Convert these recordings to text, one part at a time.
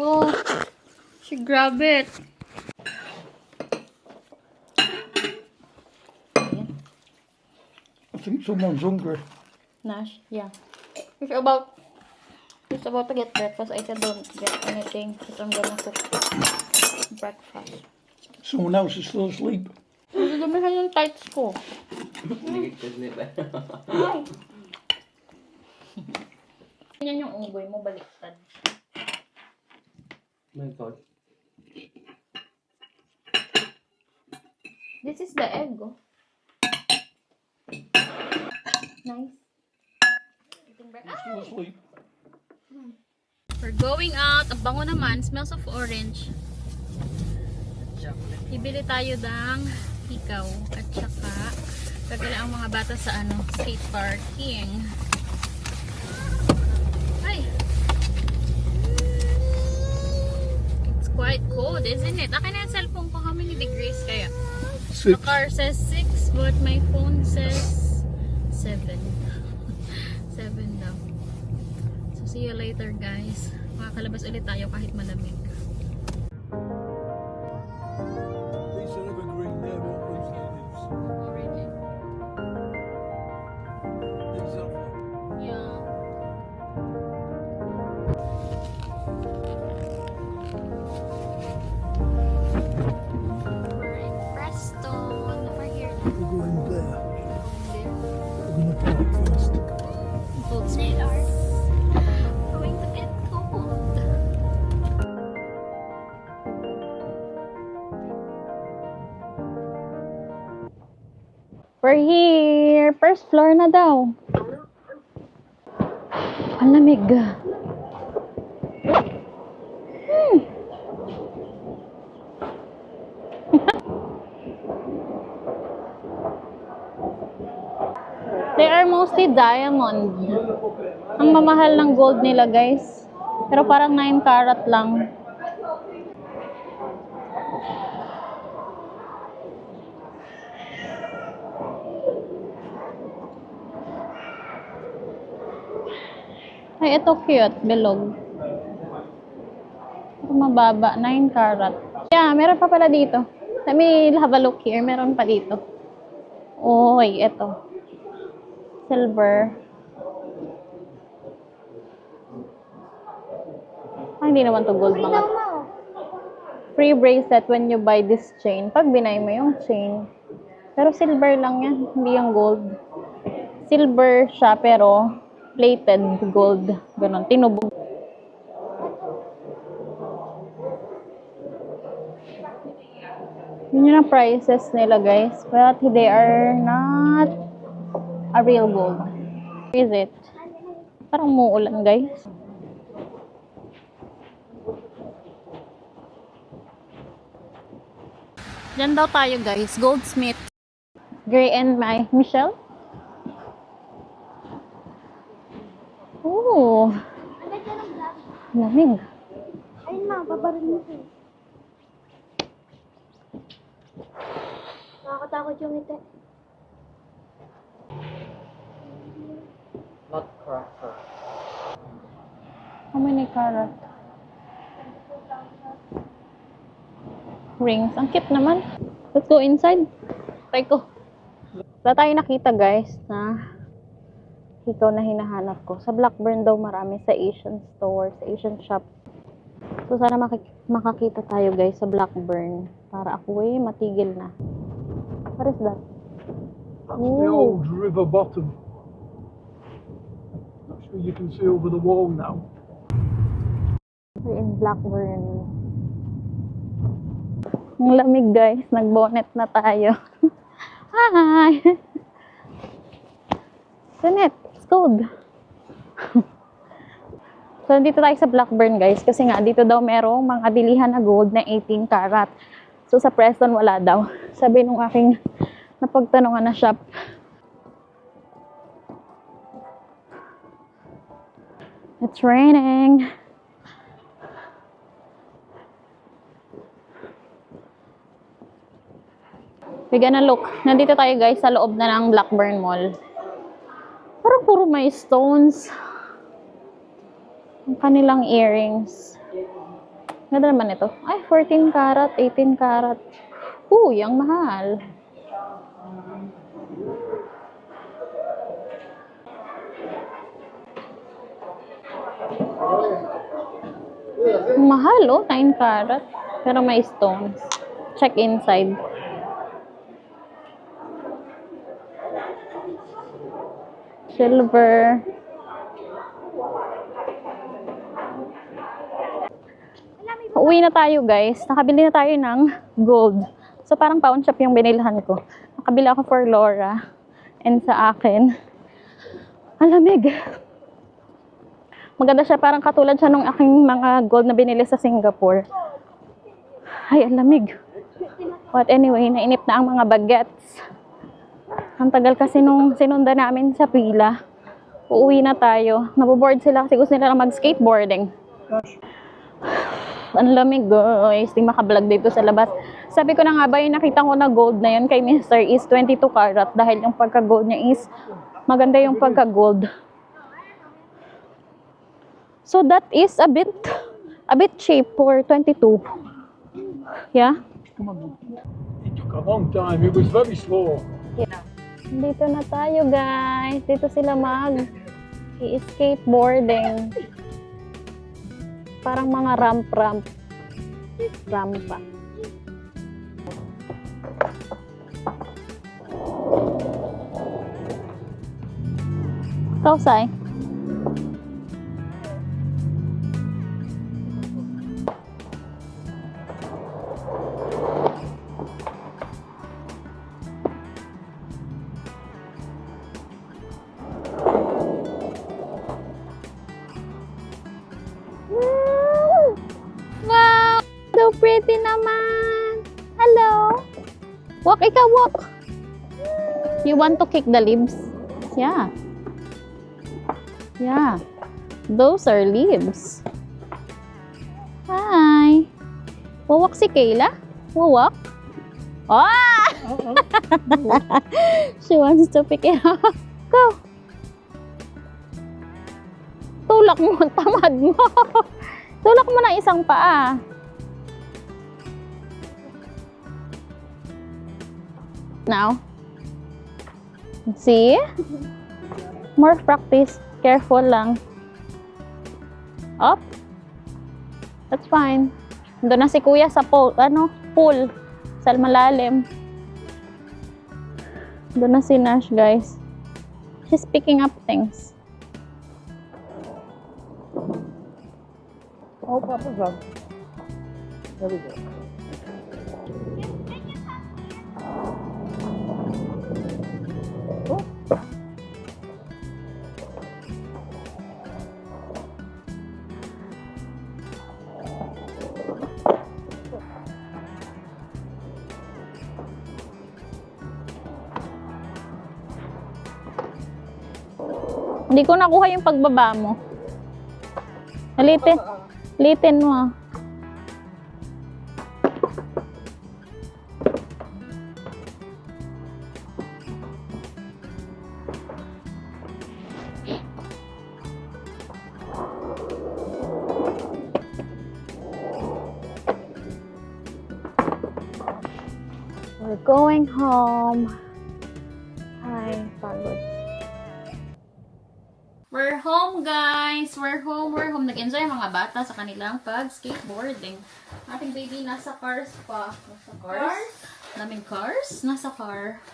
Oh, she grabbed it. I think someone's hungry. Nash, yeah. She's about to get breakfast. I said don't get anything because I'm gonna cook breakfast. Someone else is still asleep. Dumihan yung tights ko. Yan yung unggoy mo, baliktad. My God. This is the egg, oh. Nice. Still asleep. We're going out. Ang bango naman. Smells of orange. Bibili tayo ng hikaw. At saka, gagala ang mga bata sa skate parking. Ay! It's quite cold, isn't it? Akin na yung cellphone ko. How many degrees kaya? The 6. car says 6, but my phone says 7. 7 daw. So, see you later, guys. Makakalabas ulit tayo kahit malamig. These are evergreen, they won't lose their leaves. Already? Exactly. Yeah. We're in Preston. We're here. We're going there. There. We're going to park first. Cold stars. Going to get cold. We're here. First floor na daw. Ang lamig. They are mostly diamond. Ang mamahal ng gold nila, guys. Pero parang 9 karat lang. Ay, ito cute. Bilog. Ito mababa. 9 karat. Yeah, meron pa pala dito. Let me have a look here. Meron pa dito. Oy, ito. Silver. Ay, hindi naman to gold mga. Free bracelet when you buy this chain. Pag binay mo yung chain. Pero silver lang yan. Hindi yung gold. Silver siya pero plated gold. Ganon. Tinubog. Yun yung prices nila, guys. But they are not a real gold. Is it? Parang umuulan, guys. Diyan daw tayo, guys. Goldsmith. Gray and Michelle. Ooh. Lamig. Ayun na, babarin mo siya. Nakakatakot yung ite. Nutcracker. How many carat? Rings. Ang cute naman. Let's go inside. Try ko. Wala tayo nakita, guys, na ikaw na hinahanap ko. Sa Blackburn daw marami, sa Asian store, sa Asian shop. So, sana makakita tayo, guys, sa Blackburn. Para ako matigil na. What is that? That's the old river bottom. Not sure you can see over the wall now. We're in Blackburn. Ang lamig, guys. Nag-bonnet na tayo. Hi! Janet, it's cold. So, dito tayo sa Blackburn, guys. Kasi nga, dito daw merong mga bilihan na gold na 18 karat. So, sa Preston, wala daw. Sabi nung aking napagtanungan na shop. It's raining. We're gonna look. Nandito tayo, guys, sa loob na ng Blackburn Mall. Parang puro may stones. Ang kanilang earrings. Ganda naman ito. Ay, 14 karat, 18 karat. Uy, ang mahal. Ang mahal, oh. 9 karat. Pero may stones. Check inside. Silver. Uwi na tayo, guys. Nakabili na tayo ng gold. So, parang pawn shop yung binilhan ko. Nakabili ako for Laura. And sa akin. Ang lamig. Maganda siya. Parang katulad siya nung aking mga gold na binili sa Singapore. Ay, ang lamig. But anyway, nainip na ang mga bagets. Ang tagal kasi nung sinunda namin sa pila. Uuwi na tayo. Naboboard sila kasi gusto nila mag-skateboarding. Ang lamig, guys. Di makablog dito sa labas. Sabi ko na nga ba, yung nakita ko na gold na yun kay Mr. is 22 karat dahil yung pagka-gold niya is maganda yung pagka-gold. So that is a bit cheap for 22. Yeah? It took a long time. It was very slow. Dito na tayo, guys. Dito sila i-skateboarding. Parang mga rampa. Ikaw, Sai? Wow! So pretty naman! Hello! Walk, ikaw, walk! You want to kick the leaves? Yeah. Yeah. Those are leaves. Hi! Wawak si Kayla? Wawak? Ah! She wants to pick it up. Go! Tulak mo, tamad mo. Tulak mo na isang paa. Now. See? More practice. Careful lang. Up. That's fine. Doon na si Kuya sa pool. Pool. Sa malalim. Doon na si Nash, guys. She's picking up things. Oh, Papa's up. There we go. Hindi ko nakuha yung pagbaba mo. Litin mo. We're going home. Hi, pagod. We're home, guys. We're home. Nag-enjoy ang mga bata sa kanilang pag-skateboarding. Ating baby nasa cars pa. Nasa cars? Daming cars. Nasa car.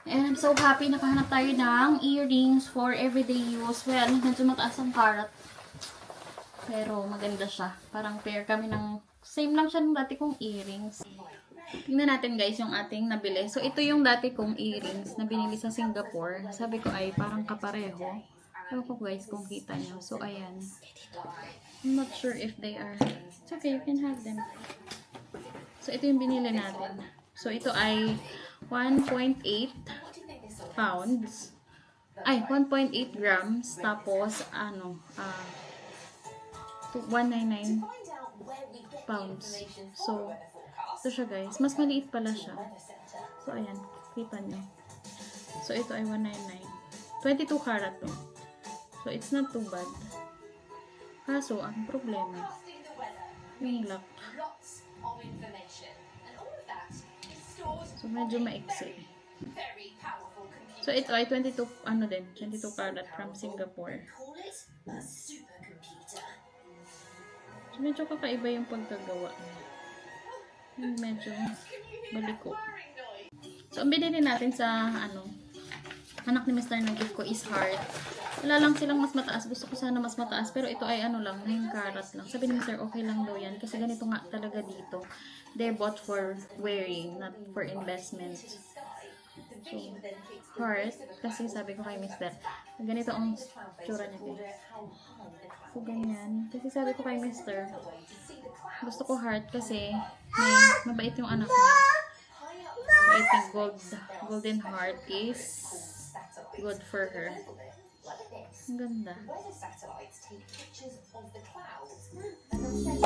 And I'm so happy nakahanap tayo ng earrings for everyday use. Well, medyo mataas ang karat. Pero maganda siya. Parang pair kami ng... Same lang siya ng dati kong earrings. Tingnan natin, guys, yung ating nabili. So, ito yung dati kong earrings na binili sa Singapore. Sabi ko ay parang kapareho. Ewan ko, guys, kung kita nyo. So, ayan. I'm not sure if they are... It's okay, you can have them. So, ito yung binili natin. So, ito ay 1.8 pounds. Ay, 1.8 grams. Tapos, 199 pounds. So, ito siya, guys. Mas maliit pala siya. So, ayan. Kita nyo. So, ito ay 199. 22 karat to. So, it's not too bad. Kaso, ang problema, Yung lock. lots of information. And all of that is stored So, medyo maiksi. very powerful computer. So, ito ay 22, ano din, 22 karat from Singapore. Call it a supercomputer. So, medyo kakaiba yung pagkagawa niya. Yung medyo baliko. Firing noise. So, ang binili natin sa, anak ni Mr. na gift ko is heart. Wala lang silang mas mataas. Gusto ko sana mas mataas. Pero ito ay ano lang, 9 karat lang. Sabi ni Mr. okay lang daw yan. Kasi ganito nga talaga dito. They're bought for wearing, not for investment. So, heart. Kasi sabi ko kay Mr. ganito ang tsura niya guys. So, ganyan. Kasi sabi ko kay Mr. gusto ko heart kasi mabait yung anak niya. So, I think golden heart is good for her. Ang ganda. Weather satellites take pictures of the clouds and they'll send